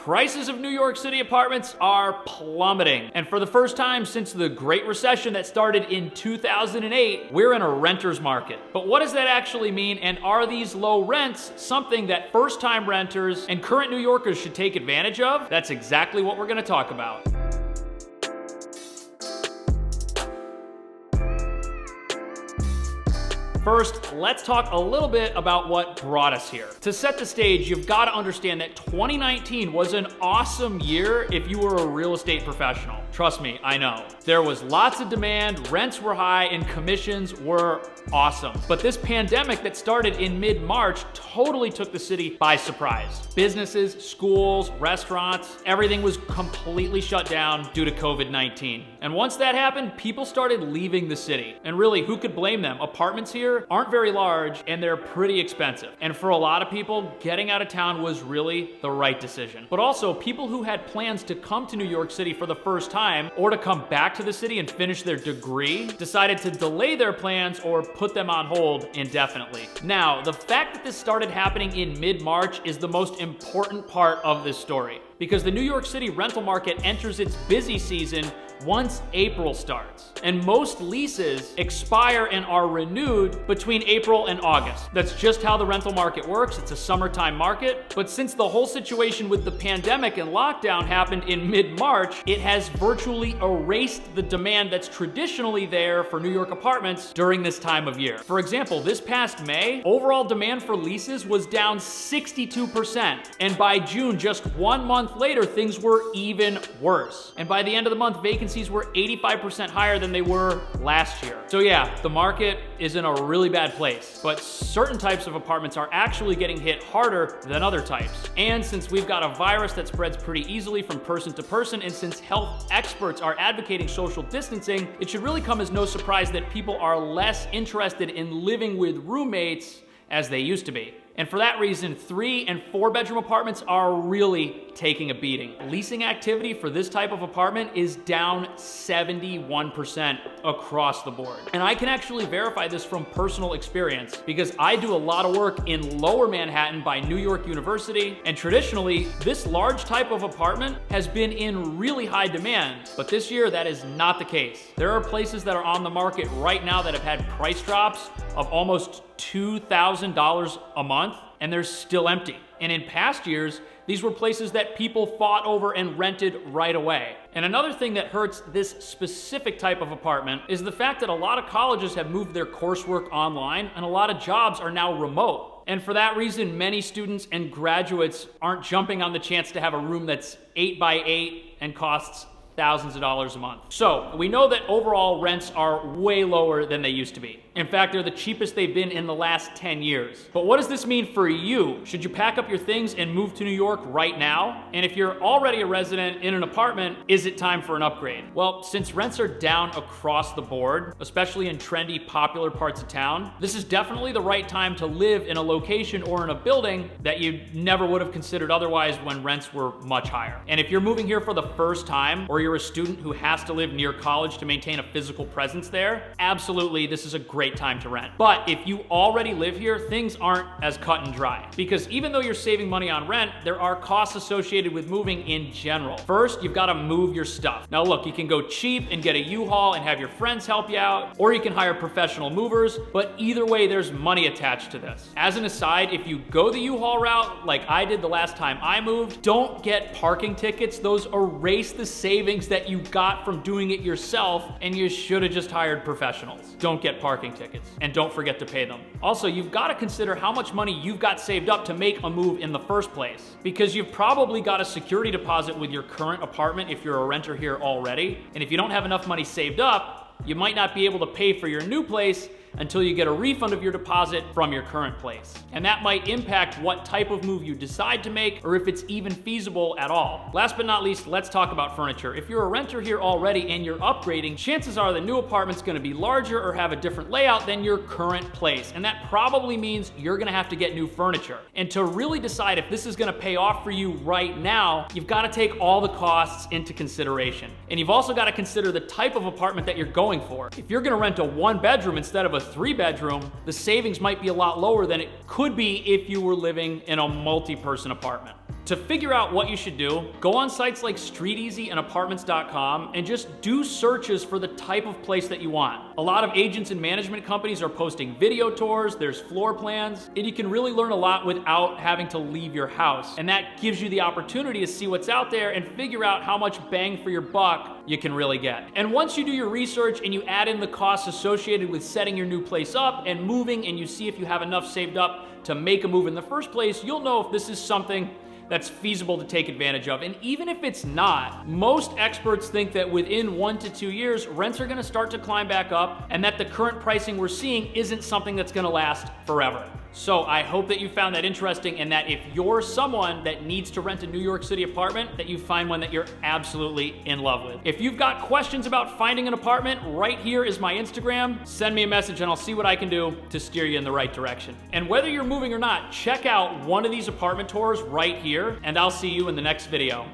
prices of New York City apartments are plummeting. And for the first time since the Great Recession that started in 2008, we're in a renter's market. But what does that actually mean? And are these low rents something that first-time renters and current New Yorkers should take advantage of? That's exactly what we're gonna talk about. First, let's talk a little bit about what brought us here. To set the stage, you've got to understand that 2019 was an awesome year if you were a real estate professional. Trust me, I know. There was lots of demand, rents were high, and commissions were awesome. But this pandemic that started in mid-March totally took the city by surprise. Businesses, schools, restaurants, everything was completely shut down due to COVID-19. And once that happened, people started leaving the city. And really, who could blame them? Apartments here aren't very large and they're pretty expensive. And for a lot of people, getting out of town was really the right decision. But also, people who had plans to come to New York City for the first time or to come back to the city and finish their degree decided to delay their plans or put them on hold indefinitely. Now, the fact that this started happening in mid-March is the most important part of this story, because the New York City rental market enters its busy season once April starts. And most leases expire and are renewed between April and August. That's just how the rental market works. It's a summertime market. But since the whole situation with the pandemic and lockdown happened in mid-March, it has virtually erased the demand that's traditionally there for New York apartments during this time of year. For example, this past May, overall demand for leases was down 62%. And by June, just 1 month later, things were even worse. And by the end of the month, vacancies were 85% higher than they were last year. So yeah, the market is in a really bad place, but certain types of apartments are actually getting hit harder than other types. And since we've got a virus that spreads pretty easily from person to person, and since health experts are advocating social distancing, it should really come as no surprise that people are less interested in living with roommates as they used to be. And for that reason, 3 and 4 bedroom apartments are really taking a beating. Leasing activity for this type of apartment is down 71% across the board. And I can actually verify this from personal experience because I do a lot of work in Lower Manhattan by New York University. And traditionally, this large type of apartment has been in really high demand. But this year, that is not the case. There are places that are on the market right now that have had price drops of almost $2,000 a month, and they're still empty. And in past years, these were places that people fought over and rented right away. And another thing that hurts this specific type of apartment is the fact that a lot of colleges have moved their coursework online, and a lot of jobs are now remote. And for that reason, many students and graduates aren't jumping on the chance to have a room that's 8 by 8 and costs thousands of dollars a month. So we know that overall rents are way lower than they used to be. In fact, they're the cheapest they've been in the last 10 years. But what does this mean for you? Should you pack up your things and move to New York right now? And if you're already a resident in an apartment, is it time for an upgrade? Well, since rents are down across the board, especially in trendy, popular parts of town, this is definitely the right time to live in a location or in a building that you never would have considered otherwise when rents were much higher. And if you're moving here for the first time, or you're a student who has to live near college to maintain a physical presence there, absolutely, this is a great time to rent. But if you already live here, things aren't as cut and dry. Because even though you're saving money on rent, there are costs associated with moving in general. First, you've got to move your stuff. Now look, you can go cheap and get a U-Haul and have your friends help you out, or you can hire professional movers, but either way, there's money attached to this. As an aside, if you go the U-Haul route, like I did the last time I moved, don't get parking tickets. Those erase the savings that you got from doing it yourself, and you should have just hired professionals. Don't get parking tickets, and don't forget to pay them. Also, you've got to consider how much money you've got saved up to make a move in the first place, because you've probably got a security deposit with your current apartment if you're a renter here already, and if you don't have enough money saved up, you might not be able to pay for your new place until you get a refund of your deposit from your current place. And that might impact what type of move you decide to make, or if it's even feasible at all. Last but not least, let's talk about furniture. If you're a renter here already and you're upgrading, chances are the new apartment's gonna be larger or have a different layout than your current place. And that probably means you're gonna have to get new furniture. And to really decide if this is gonna pay off for you right now, you've gotta take all the costs into consideration. And you've also gotta consider the type of apartment that you're going for. If you're gonna rent a 1-bedroom instead of a 3-bedroom, the savings might be a lot lower than it could be if you were living in a multi-person apartment. To figure out what you should do, go on sites like StreetEasy and Apartments.com and just do searches for the type of place that you want. A lot of agents and management companies are posting video tours, there's floor plans, and you can really learn a lot without having to leave your house. And that gives you the opportunity to see what's out there and figure out how much bang for your buck you can really get. And once you do your research and you add in the costs associated with setting your new place up and moving, and you see if you have enough saved up to make a move in the first place, you'll know if this is something that's feasible to take advantage of. And even if it's not, most experts think that within 1 to 2 years, rents are gonna start to climb back up, and that the current pricing we're seeing isn't something that's gonna last forever. So I hope that you found that interesting, and that if you're someone that needs to rent a New York City apartment, that you find one that you're absolutely in love with. If you've got questions about finding an apartment, right here is my Instagram. Send me a message and I'll see what I can do to steer you in the right direction. And whether you're moving or not, check out one of these apartment tours right here, and I'll see you in the next video.